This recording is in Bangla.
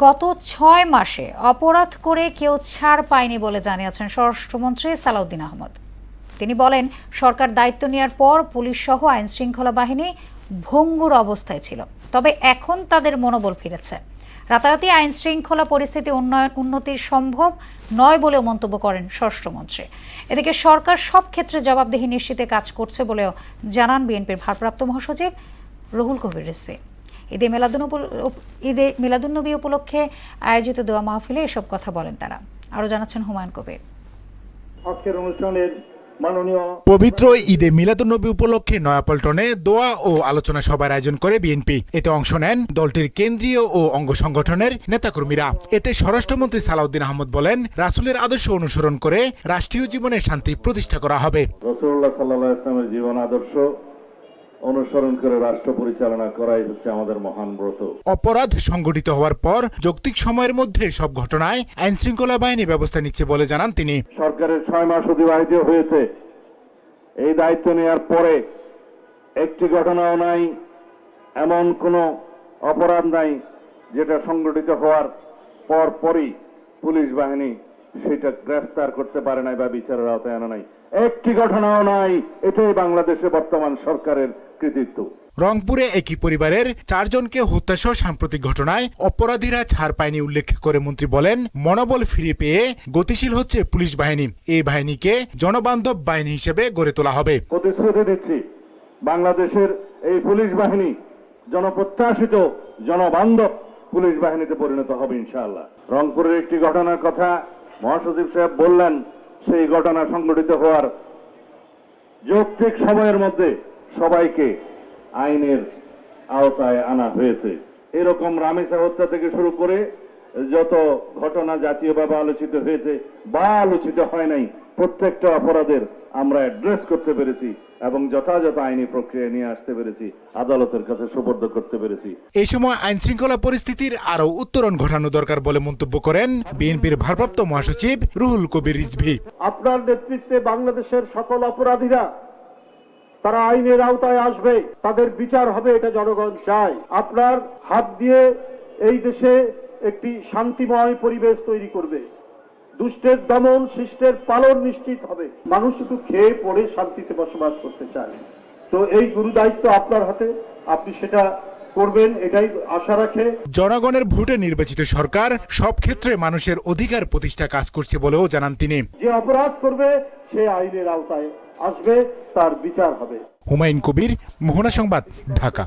গত ৬ মাসে অপরাধ করে কেউ ছাড় পায়নি বলে জানিয়েছেন স্বরাষ্ট্রমন্ত্রী সালাউদ্দিন আহমদ। তিনি বলেন, সরকার দায়িত্ব নেওয়ার পর পুলিশ সহ আইন শৃঙ্খলা বাহিনী ভঙ্গুর অবস্থায় ছিল, তবে এখন তাদের মনোবল ফিরেছে। রাতারাতি আইন শৃঙ্খলা পরিস্থিতি উন্নতির সম্ভব নয় বলেও মন্তব্য করেন স্বরাষ্ট্রমন্ত্রী। এদিকে সরকার সব ক্ষেত্রে জবাবদিহি নিশ্চিতে কাজ করছে বলেও জানান বিএনপির ভারপ্রাপ্ত মহাসচিব রুহুল কবির রিজভী। ঈদে মিলাদুন্নবী উপলক্ষে আয়োজিত দোয়া মাহফিলে এসব কথা বলেন তারা। আরো জানাচ্ছেন হুমায়ুন কবির। আজকের অনুষ্ঠানের পবিত্র ঈদে মিলাদুন্নবী উপলক্ষে নয়াপল্টনে দোয়া ও আলোচনা সভার আয়োজন করে বিএনপি। এতে অংশ নেন দলটির কেন্দ্রীয় ও অঙ্গ সংগঠনের নেতাকর্মীরা। এতে স্বরাষ্ট্রমন্ত্রী সালাউদ্দিন আহমদ বলেন, রাসূলের আদর্শ অনুসরণ করে রাষ্ট্রীয় জীবনে শান্তি প্রতিষ্ঠা করা হবে। রাসূলুল্লাহ সাল্লাল্লাহু আলাইহি ওয়াসাল্লামের জীবন আদর্শ অনুসরণ করে রাষ্ট্র পরিচালনা করাই হচ্ছে আমাদের মহান ব্রত। অপরাধ সংঘটিত হওয়ার পর যৌক্তিক সময়ের মধ্যে সব ঘটনায় আইন শৃঙ্খলা বাহিনী ব্যবস্থা নিচ্ছে বলে জানান তিনি। সরকারের 6 মাস অতিবাহিত হয়েছে। এই দায়িত্ব নেওয়ার পরে একটি ঘটনাও নাই, এমন কোনো অপরাধ নাই যেটা সংঘটিত হওয়ার পরই পুলিশ বাহিনী সেটা গ্রেফতার করতে পারে নাই বা বিচারের আওতায় আনা নাই। একটি ঘটনাও নাই। এটাই বাংলাদেশে বর্তমান সরকারের কৃতিত্ব। রংপুরে একই পরিবারের 4 জনকে হত্যাসহ সাম্প্রতিক ঘটনায় অপরাধীরা ছাড় পায়নি উল্লেখ করে মন্ত্রী বলেন, মনোবল ফিরে পেয়ে গতিশীল হচ্ছে পুলিশ বাহিনী। এই বাহিনীকে জনবান্ধব বাহিনী হিসেবে গড়ে তোলা হবে। প্রতিশ্রুতি দিচ্ছি, বাংলাদেশের এই পুলিশ বাহিনী জনপ্রত্যাশিত জনবান্ধব পুলিশ বাহিনীতে পরিণত হবে ইনশাআল্লাহ। রংপুরের একটি ঘটনার কথা মহাসচিব সাহেব বললেন, সেই ঘটনা সংঘটিত হওয়ার যৌক্তিক সময়ের মধ্যে সবাইকে আইনের আওতায় আনা হয়েছে। এরকম রামেসা হত্যা থেকে শুরু করে যত ঘটনা জাতীয়ভাবে আলোচিত হয়েছে বা আলোচিত হয় নাই, প্রত্যেকটা অপরাধের আমরা অ্যাড্রেস করতে পেরেছি এবং যথাযথ আইনি প্রক্রিয়া নিয়ে আসতে পেরেছি, আদালতের কাছে সুপর্দ করতে পেরেছি। এই সময় আইন শৃঙ্খলা পরিস্থিতির আরো উত্তরণ ঘটানো দরকার বলে মন্তব্য করেন বিএনপির ভারপ্রাপ্ত মহাসচিব রুহুল কবির রিজভী। আপনার নেতৃত্বে বাংলাদেশের সকল অপরাধীরা তারা আইনের আওতায় আসবে, তাদের বিচার হবে, এটা জনগণ চায়। আপনার হাত দিয়ে এই দেশে একটি শান্তিময় পরিবেশ তৈরি করবে, দুষ্টের দমন শিষ্টের পালন নিশ্চিত হবে। মানুষ শুধু খেয়ে পড়ে শান্তিতে বসবাস করতে চায়। তো এই গুরু দায়িত্ব আপনার হাতে, আপনি সেটা করবেন এটাই আশা রাখে। জনগণের ভোটে নির্বাচিত সরকার সব ক্ষেত্রে মানুষের অধিকার প্রতিষ্ঠা কাজ করছে বলেও জানান তিনি। যে অপরাধ করবে সে আইনের আওতায় আসবে, তার বিচার হবে। হুমায়ুন কবির, মোহনা সংবাদ, ঢাকা।